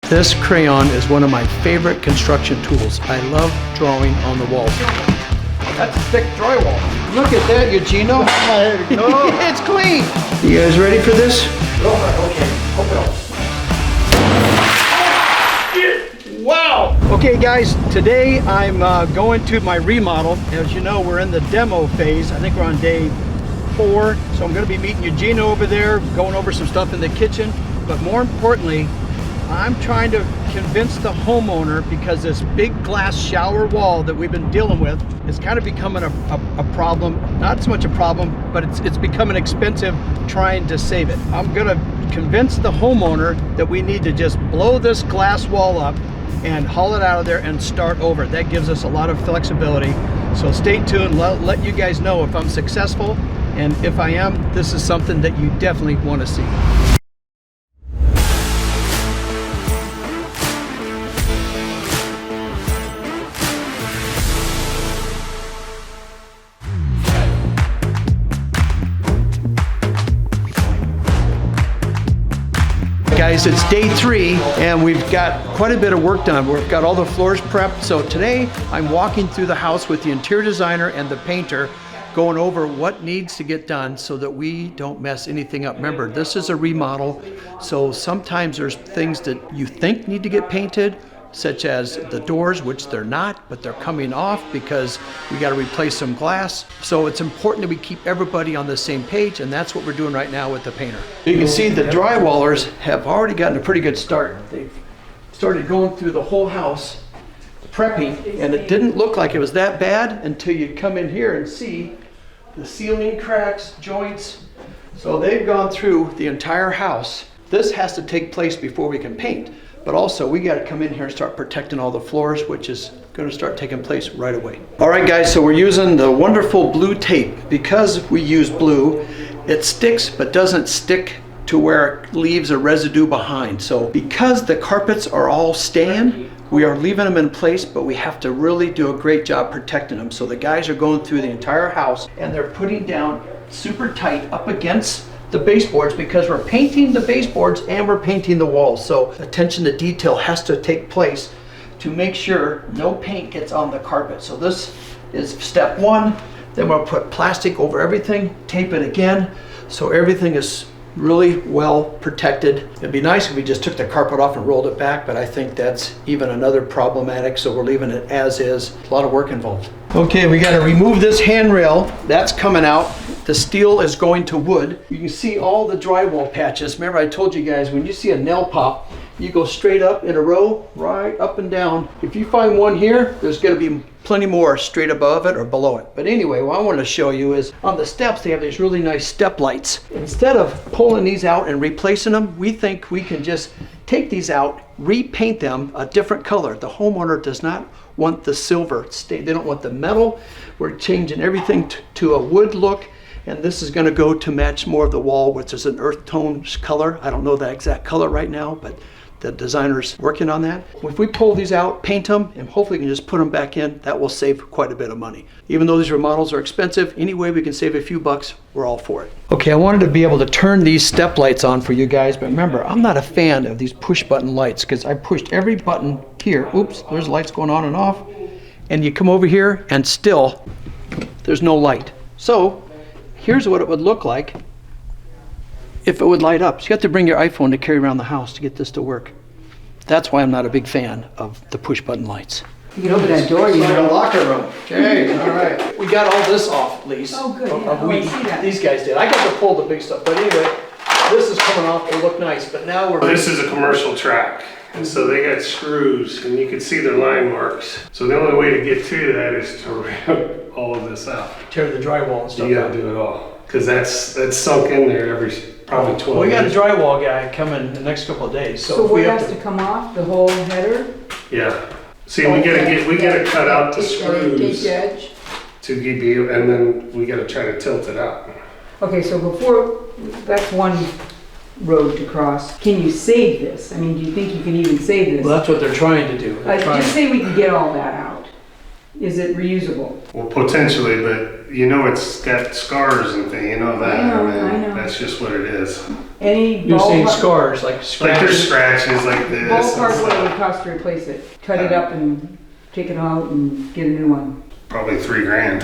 This crayon is one of my favorite construction tools. I love drawing on the walls. That's thick drywall. Look at that, Eugenio. It's clean. You guys ready for this? Okay. Wow. Okay, guys, today I'm going to my remodel. As you know, we're in the demo phase. I think we're on day 4. So I'm going to be meeting Eugenio over there, going over some stuff in the kitchen. But more importantly, I'm trying to convince the homeowner, because this big glass shower wall that we've been dealing with is kind of becoming a problem. Not so much a problem, but it's becoming expensive trying to save it. I'm gonna convince the homeowner that we need to just blow this glass wall up and haul it out of there and start over. That gives us a lot of flexibility. So stay tuned, let you guys know if I'm successful, and if I am, this is something that you definitely want to see. Guys, it's day 3 and we've got quite a bit of work done. We've got all the floors prepped. So today I'm walking through the house with the interior designer and the painter, going over what needs to get done so that we don't mess anything up. Remember, this is a remodel, so sometimes there's things that you think need to get painted, such as the doors, which they're not, but they're coming off because we got to replace some glass. So it's important that we keep everybody on the same page, and that's what we're doing right now with the painter. You can see the drywallers have already gotten a pretty good start. They've started going through the whole house, prepping, and it didn't look like it was that bad until you come in here and see the ceiling cracks, joints. So they've gone through the entire house. This has to take place before we can paint. But also, we got to come in here and start protecting all the floors, which is going to start taking place right away. All right, guys, so we're using the wonderful blue tape. Because we use blue, it sticks but doesn't stick to where it leaves a residue behind. So because the carpets are all staying, we are leaving them in place, but we have to really do a great job protecting them. So the guys are going through the entire house and they're putting down super tight up against the baseboards, because we're painting the baseboards and we're painting the walls. So attention to detail has to take place to make sure no paint gets on the carpet. So this is step 1. Then we'll put plastic over everything, tape it again, so everything is really well protected. It'd be nice if we just took the carpet off and rolled it back, but I think that's even another problematic, so we're leaving it as is. A lot of work involved. Okay, we got to remove this handrail. That's coming out. The steel is going to wood. You can see all the drywall patches. Remember, I told you guys, when you see a nail pop, you go straight up in a row, right up and down. If you find one here, there's going to be plenty more straight above it or below it. But anyway, what I want to show you is on the steps, they have these really nice step lights. Instead of pulling these out and replacing them, we think we can just take these out, repaint them a different color. The homeowner does not want the silver. They don't want the metal. We're changing everything to a wood look. And this is going to go to match more of the wall, which is an earth tone color. I don't know the exact color right now, but the designer's working on that. If we pull these out, paint them, and hopefully we can just put them back in, that will save quite a bit of money. Even though these remodels are expensive, any way we can save a few bucks, we're all for it. Okay, I wanted to be able to turn these step lights on for you guys, but remember, I'm not a fan of these push button lights because I pushed every button here. Oops, there's lights going on and off. And you come over here and still, there's no light. So, here's what it would look like if it would light up. So you have to bring your iPhone to carry around the house to get this to work. That's why I'm not a big fan of the push button lights. You can open that door, you know. Locker room. Okay, all right. We got all this off, Lise. Oh, good. We, I see that. these guys did. I got to pull the big stuff, but anyway, this is coming off. It'll look nice, but now we're... This is a commercial track, and so they got screws, and you can see their line marks. So the only way to get to that is to rip all of this out. Tear the drywall and stuff. You gotta do it all, because that's sunk in there every probably 12 We got a years. drywall guy coming the next couple of days. So if what we have has to come off? The whole header? Yeah. See, we gotta cut out the screws Take edge. to give you, and then we gotta try to tilt it out. Okay, so before, that's one road to cross. Can you save this? I mean, do you think you can even save this? Well, that's what they're trying to do. Just say we can get all that out. Is it reusable? Well, potentially, but you know it's got scars and things, you know that. I know. That's just what it is. Any You're saying ballpark, scars, like Like scratches? there's scratches like this. and ballpark what it would stuff. cost to replace it? Cut it up and take it out and get a new one? Probably $3,000.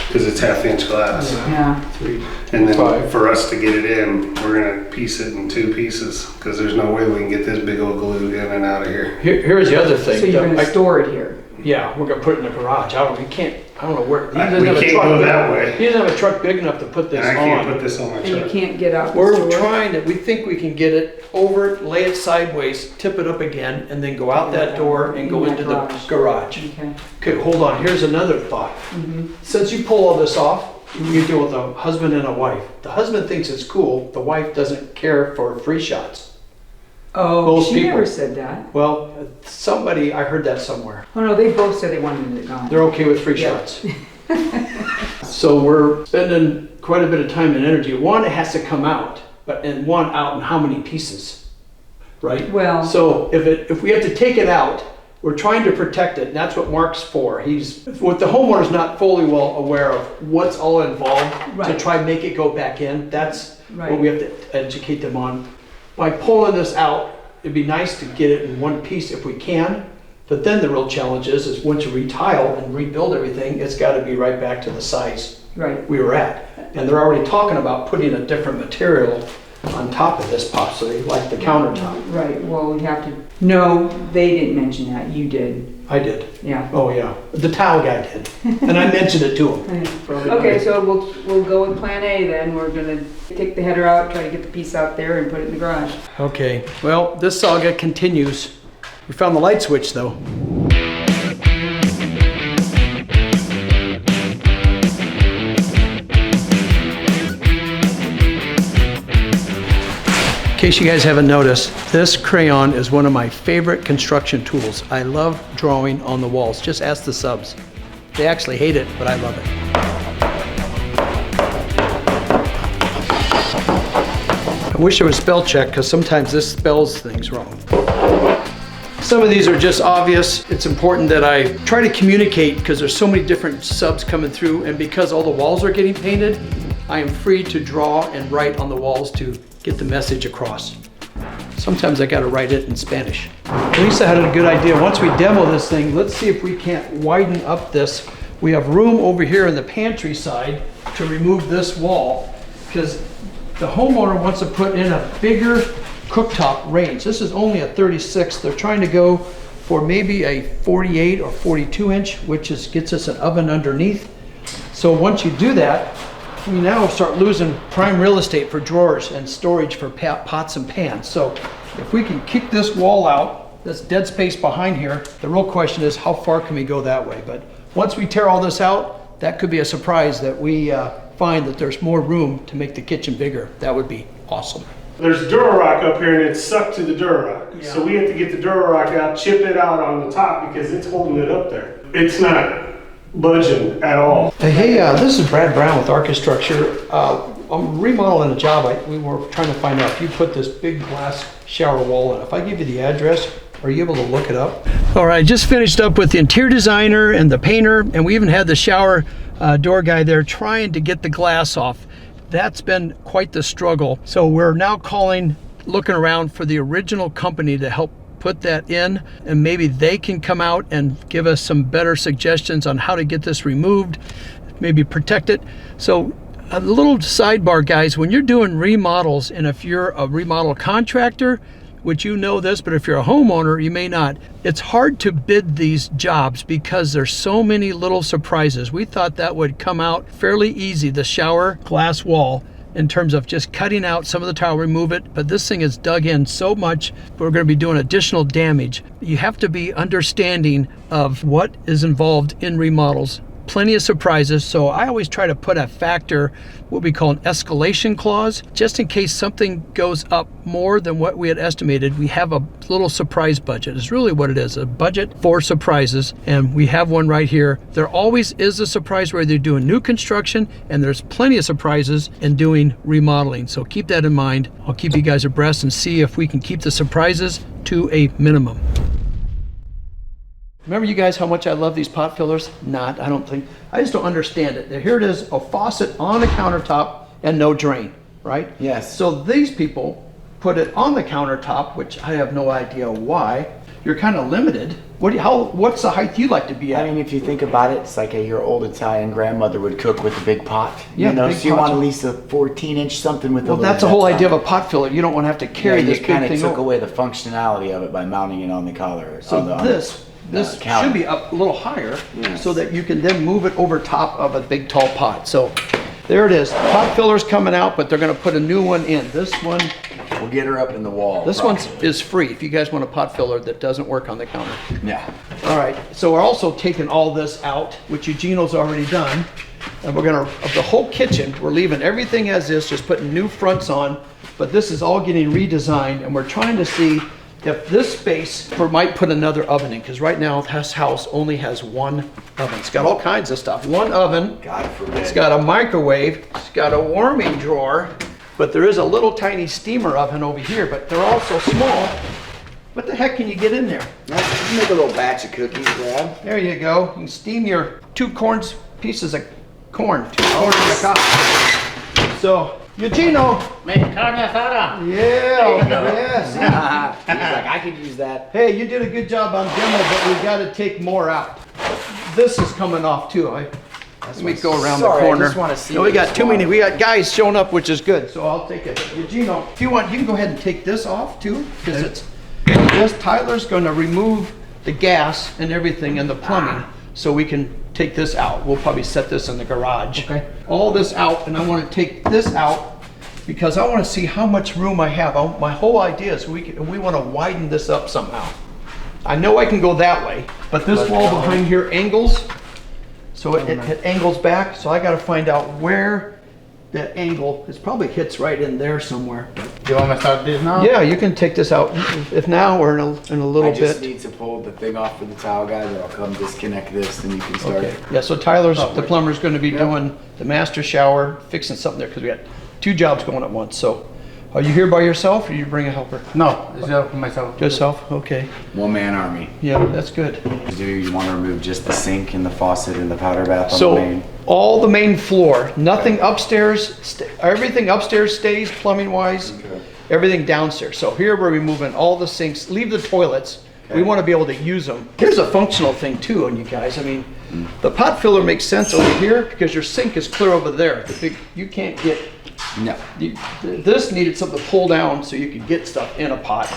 Because it's half-inch glass. Yeah. 3, And then 5. for us to get it in, we're gonna piece it in 2 pieces because there's no way we can get this big old glue in and out of here. Here's the other thing. So you're gonna I- store it here? Yeah, we're gonna put it in the garage. I don't know where. He We doesn't have a can't truck go big- that way. He doesn't have a truck big enough to put this And I can't on. put this on my And you truck. can't get out and We're store it? trying to, we think we can get it over, lay it sideways, tip it up again, and then go out that door and go In into that the garage. garage. Okay. Okay, hold on, here's another thought. Mhm. Since you pull all this off, you deal with a husband and a wife. The husband thinks it's cool, the wife doesn't care for free shots. Oh, Both she people. never said that. Well, somebody, I heard that somewhere. Oh, no, they both said they wanted it gone. They're okay with free Yeah. shots. So we're spending quite a bit of time and energy. One, it has to come out, and one out in how many pieces, right? Well, So if we have to take it out, we're trying to protect it, and that's what Mark's for. With the homeowner's not fully well aware of what's all involved to Right. try and make it go back in. That's Right. what we have to educate them on. By pulling this out, it'd be nice to get it in one piece if we can. But then the real challenge is once you retile and rebuild everything, it's got to be right back to the size right. we were at. And they're already talking about putting a different material on top of this possibly, like the countertop. Right, well, we have to, no, they didn't mention that, you did, I did. yeah. Oh, yeah. The tile guy did. And I mentioned it to him. Okay, so we'll go with plan A then, we're gonna take the header out, try to get the piece out there and put it in the garage. Okay, well, this saga continues. We found the light switch though. In case you guys haven't noticed, this crayon is one of my favorite construction tools. I love drawing on the walls. Just ask the subs. They actually hate it, but I love it. I wish there was spell check because sometimes this spells things wrong. Some of these are just obvious. It's important that I try to communicate because there's so many different subs coming through, and because all the walls are getting painted, I am free to draw and write on the walls to get the message across. Sometimes I gotta write it in Spanish. Lisa had a good idea. Once we demo this thing, let's see if we can't widen up this. We have room over here in the pantry side to remove this wall because the homeowner wants to put in a bigger cooktop range. This is only a 36. They're trying to go for maybe a 48 or 42 inch, which gets us an oven underneath. So once you do that, we now start losing prime real estate for drawers and storage for pots and pans. So if we can kick this wall out, this dead space behind here, the real question is how far can we go that way? But once we tear all this out, that could be a surprise that we find that there's more room to make the kitchen bigger. That would be awesome. There's Durarock up here and it's stuck to the Durarock. Yeah. So we have to get the Durarock out, chip it out on the top because it's holding it up there. It's not budging at all. Hey, this is Brad Brown with Archistructure. I'm remodeling a job. We were trying to find out if you put this big glass shower wall in. If I give you the address, are you able to look it up? All right, just finished up with the interior designer and the painter, and we even had the shower door guy there trying to get the glass off. That's been quite the struggle. So we're now looking around for the original company to help put that in, and maybe they can come out and give us some better suggestions on how to get this removed, maybe protect it. So a little sidebar, guys, when you're doing remodels, and if you're a remodel contractor, which you know this, but if you're a homeowner, you may not. It's hard to bid these jobs because there's so many little surprises. We thought that would come out fairly easy, the shower glass wall, in terms of just cutting out some of the tile, remove it, but this thing is dug in so much, we're gonna be doing additional damage. You have to be understanding of what is involved in remodels. Plenty of surprises, so I always try to put a factor, what we call an escalation clause, just in case something goes up more than what we had estimated. We have a little surprise budget. It's really what it is, a budget for surprises, and we have one right here. There always is a surprise where they're doing new construction, and there's plenty of surprises in doing remodeling, so keep that in mind. I'll keep you guys abreast and see if we can keep the surprises to a minimum. Remember, you guys, how much I love these pot fillers? Not, I don't think. I just don't understand it. Here it is, a faucet on a countertop and no drain. right? Yes. So these people put it on the countertop, which I have no idea why. You're kind of limited. What's the height you like to be at? I mean, if you think about it, it's like your old Italian grandmother would cook with a big pot. Yeah, you know, big so you pots. want at least a 14-inch something with a Well, little that's the bit whole of idea of top. a pot filler. You don't want to have to carry this you big kind of thing took over. away the functionality of it by mounting it on the collar. So on the, this counter. should be up a little higher, Yes. so that you can then move it over top of a big tall pot. So there it is. Pot filler's coming out, but they're going to put a new one in. This one. We'll get her up in the wall. This one is free if you guys want a pot filler that doesn't work on the counter. Yeah. All right, so we're also taking all this out, which Eugenio's already done. And we're gonna, of the whole kitchen, we're leaving everything as is, just putting new fronts on. But this is all getting redesigned, and we're trying to see if this space, we might put another oven in, because right now this house only has one oven. It's got all kinds of stuff. One oven, God forbid. it's got a microwave, it's got a warming drawer, but there is a little tiny steamer oven over here, but they're all so small. What the heck can you get in there? Let's make a little batch of cookies, Brad. There you go. You can steam your pieces of corn, 2 corn in the cup. So, Eugenio. Make carne asada. Yeah, yes. He's like, I could use that. Hey, you did a good job on demo, but we got to take more out. This is coming off too. Let me go around Sorry, the I corner. just wanna see No, we what got it's too many. like. We got guys showing up, which is good. So I'll take it. Eugenio, if you want, you can go ahead and take this off too, because it's this. Tyler's going to remove the gas and everything and the plumbing, so we can take this out. We'll probably set this in the garage. Okay. All this out, and I want to take this out because I want to see how much room I have. My whole idea is we want to widen this up somehow. I know I can go that way, but this wall behind here angles. So it angles back, so I gotta find out where that angle, it probably hits right in there somewhere. You want me to start this now? Yeah, you can take this out, if now or in a little I just bit. need to pull the thing off for the tile guy, then I'll come disconnect this, and you can start. Okay, yeah, so Tyler's, the plumber's gonna be doing the master shower, fixing something there, because we got 2 jobs going at once, so. Are you here by yourself, or you bring a helper? No, it's just myself. Yourself, okay. One-man army. Yeah, that's good. Do you want to remove just the sink and the faucet and the powder bath on the main? So, all the main floor, nothing upstairs, everything upstairs stays plumbing wise, everything downstairs. So here we're removing all the sinks, leave the toilets. We want to be able to use them. Here's a functional thing too on you guys. I mean, the pot filler makes sense over here because your sink is clear over there. You can't get, No. this needed something to pull down so you could get stuff in a pot.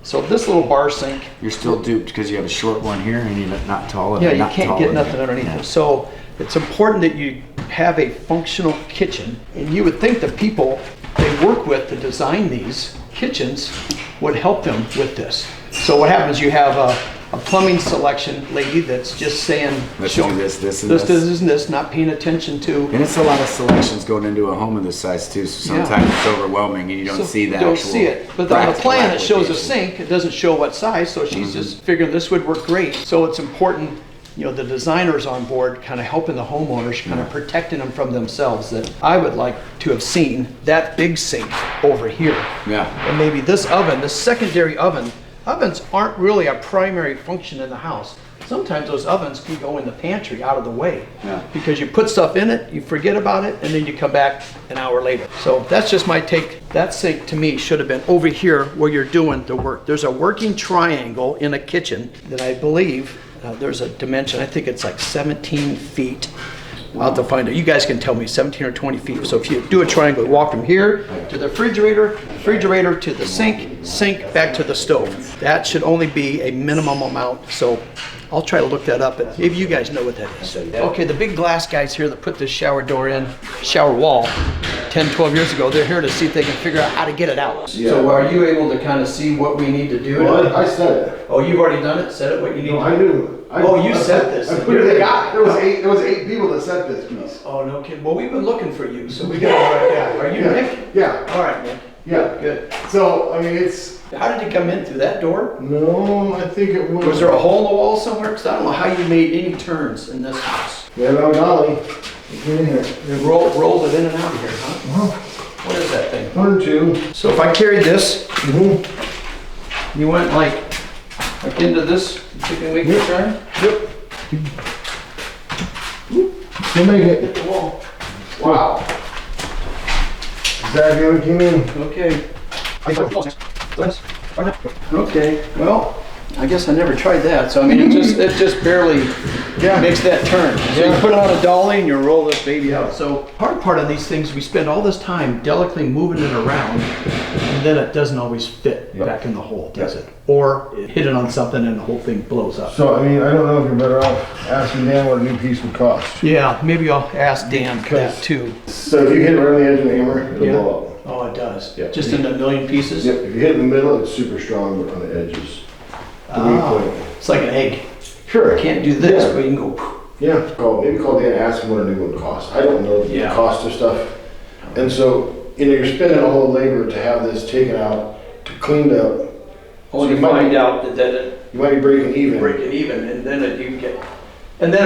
So this little bar sink, You're still duped because you have a short one here and you're not tall enough. yeah, you not can't tall get enough. nothing underneath Yeah. it. So it's important that you have a functional kitchen. And you would think the people they work with to design these kitchens would help them with this. So what happens, you have a plumbing selection lady that's just saying, Let's show- do this, and this, this. and this, not paying attention to. And it's a lot of selections going into a home of this size too, so sometimes it's overwhelming and you don't So see the you don't actual see it. But on the practical plan, it shows a application. sink. It doesn't show what size, so she's just figuring this would work great. So it's important, you know, the designers on board kind of helping the homeowners, kind of protecting them from themselves. That I would like to have seen that big sink over here. Yeah. And maybe this oven, this secondary oven. Ovens aren't really a primary function in the house. Sometimes those ovens can go in the pantry out of the way. Yeah. Because you put stuff in it, you forget about it, and then you come back an hour later. So that's just my take. That sink to me should have been over here where you're doing the work. There's a working triangle in a kitchen that I believe there's a dimension, I think it's like 17 feet. I'll have to find it. You guys can tell me 17 or 20 feet. So if you do a triangle, you walk from here to the refrigerator to the sink back to the stove. That should only be a minimum amount. So I'll try to look that up. But maybe you guys know what that is. Okay, the big glass guys here that put this shower door in, shower wall, 10, 12 years ago, they're here to see if they can figure out how to get it out. So are you able to kind of see what we need to do? Well, I said it. Oh, you've already done it? Said it, what you need No, to I do? knew. Oh, you said this. I put You're it the in. guy. There was eight people that said this piece. Oh, no kidding. Well, we've been looking for you, so we got it right down. Are you Yeah. Nick? Yeah. All right, Nick. Yeah. Good. So, I mean, it's, How did you come in through that door? no, I think it was. Was there a hole in the wall somewhere? Because I don't know how you made any turns in this house. Yeah, no, golly. Get in here. You rolled it in and out of here, huh? Uh-huh. What is that thing? 1 or 2. So if I carried this, Mm-hmm. you went like into this, you can make your turn? Yep. You'll make it. Hit the wall. Wow. Zach, you came in. Okay. Okay, well, I guess I never tried that, so I mean, it just barely makes that turn. So you put it on a dolly and you roll this baby out. So hard part of these things, we spend all this time delicately moving it around, and then it doesn't always fit back in the hole, does it? Or it hit it on something and the whole thing blows up. So, I mean, I don't know if you're better off asking Dan what a new piece would cost. Yeah, maybe I'll ask Dan that too. So if you hit it right on the edge of the hammer, it'll blow up. Oh, it does? Yeah. Just in a million pieces? Yep, if you hit in the middle, it's super strong, but on the edges. The weak point. It's like an egg. Sure. Can't do this, but you can go poof. Yeah, maybe call Dan and ask him what a new one costs. I don't know the cost of stuff. And so, you're spending all the labor to have this taken out, to cleaned up. Only to find out that it You might be breaking even. break it even, and then it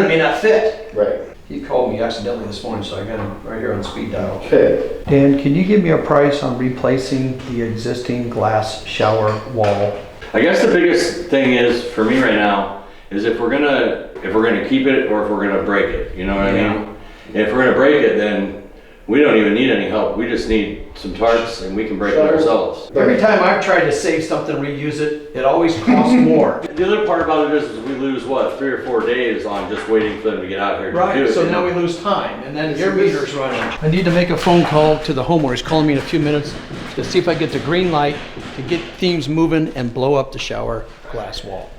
may not fit. Right. He called me accidentally this morning, so I got him right here on speed dial. Okay. Dan, can you give me a price on replacing the existing glass shower wall? I guess the biggest thing is for me right now is if we're gonna keep it or if we're gonna break it. You know what I mean? If we're gonna break it, then we don't even need any help. We just need some tarps and we can break it ourselves. Every time I've tried to save something, reuse it, it always costs more. The other part about it is we lose what, 3 or 4 days on just waiting for them to get out here to do Right, it. so now we lose time, and then your meter's running. I need to make a phone call to the homeowner. He's calling me in a few minutes to see if I get the green light to get things moving and blow up the shower glass wall.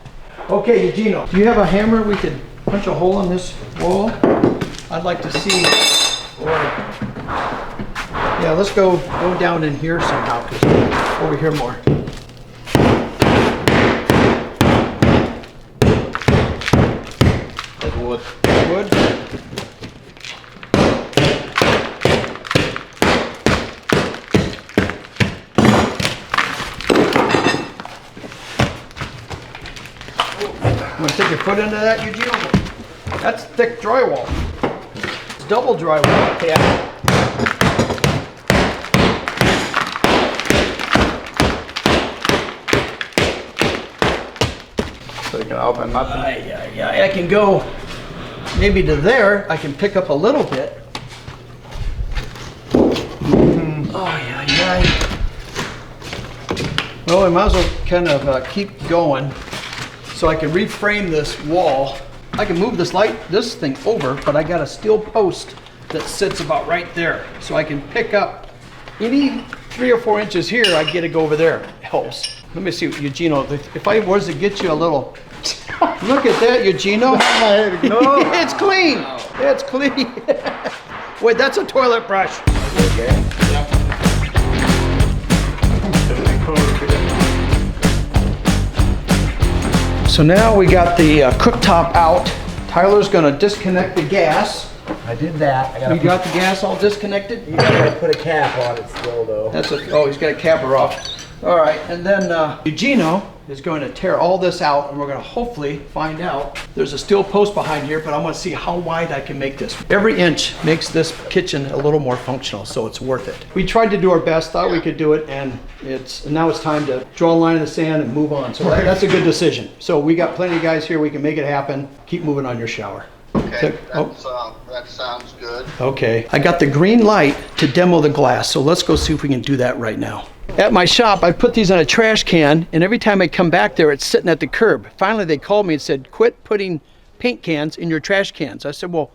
Okay, Eugenio, do you have a hammer we could punch a hole in this wall? I'd like to see, yeah, let's go down in here somehow, because over here more. Wood. Wood? Want to stick your foot into that, Eugenio? That's thick drywall. It's double drywall. Yeah. So you can open nothing. I can go maybe to there. I can pick up a little bit. Oh, yeah. Well, I might as well kind of keep going so I can reframe this wall. I can move this thing over, but I got a steel post that sits about right there. So I can pick up any 3 or 4 inches here, I get to go over there. It helps. Let me see, Eugenio, if I was to get you a little, look at that, Eugenio. No, it's clean. It's clean. Wait, that's a toilet brush. Okay. So now we got the cooktop out. Tyler's gonna disconnect the gas. I did that. You got the gas all disconnected? You gotta put a cap on it still though. Oh, he's got to cap her off. All right, and then Eugenio is going to tear all this out, and we're going to hopefully find out. There's a steel post behind here, but I want to see how wide I can make this. Every inch makes this kitchen a little more functional, so it's worth it. We tried to do our best, thought we could do it, and now it's time to draw a line in the sand and move on. So that's a good decision. So we got plenty of guys here. We can make it happen. Keep moving on your shower. Okay, that sounds good. Okay, I got the green light to demo the glass, so let's go see if we can do that right now. At my shop, I put these on a trash can, and every time I come back there, it's sitting at the curb. Finally, they called me and said, quit putting paint cans in your trash cans. I said, well,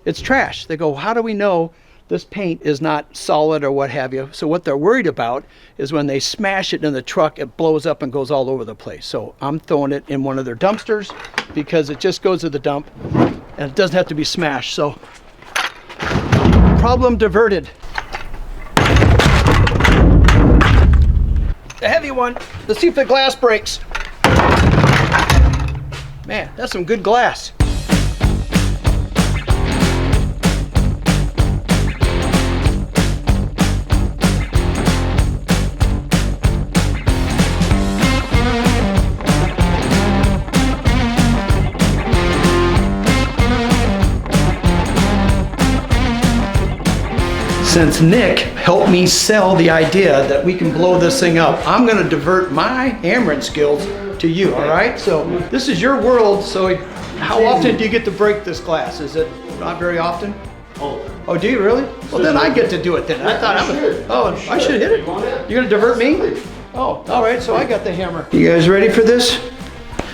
it's trash. They go, how do we know this paint is not solid or what have you? So what they're worried about is when they smash it in the truck, it blows up and goes all over the place. So I'm throwing it in one of their dumpsters because it just goes to the dump and it doesn't have to be smashed. So problem diverted. A heavy one. Let's see if the glass breaks. Man, that's some good glass. Since Nick helped me sell the idea that we can blow this thing up, I'm gonna divert my hammering skills to you, all right? So this is your world, so how often do you get to break this glass? Is it not very often? Oh, do you really? Well, then I get to do it then. I thought I should hit it. You're gonna divert me? Oh, all right, so I got the hammer. You guys ready for this?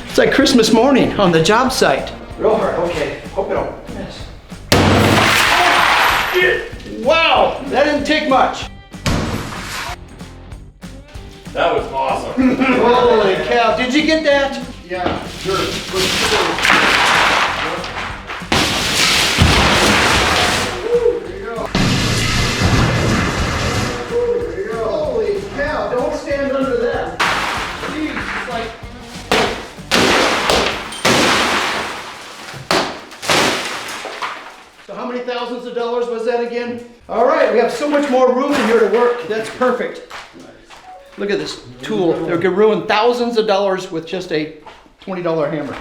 It's like Christmas morning on the job site. Real hard, okay. Hope it don't miss. Wow, that didn't take much. That was awesome. Holy cow, did you get that? Yeah, sure. Holy cow, don't stand under that. Jeez, it's like... So how many thousands of dollars was that again? All right, we have so much more room in here to work. That's perfect. Look at this tool. They could ruin thousands of dollars with just a $20 hammer.